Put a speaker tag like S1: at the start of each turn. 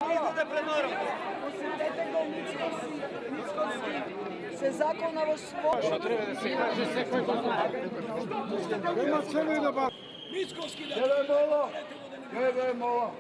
S1: Idete pred narod.
S2: Dajte go Mickovski. Se zakonavo svoje.
S3: Što treba da se kaže sve koje
S4: Nema cene da ba...
S1: Mickovski da...
S4: Gledaj mola! Gledaj mola!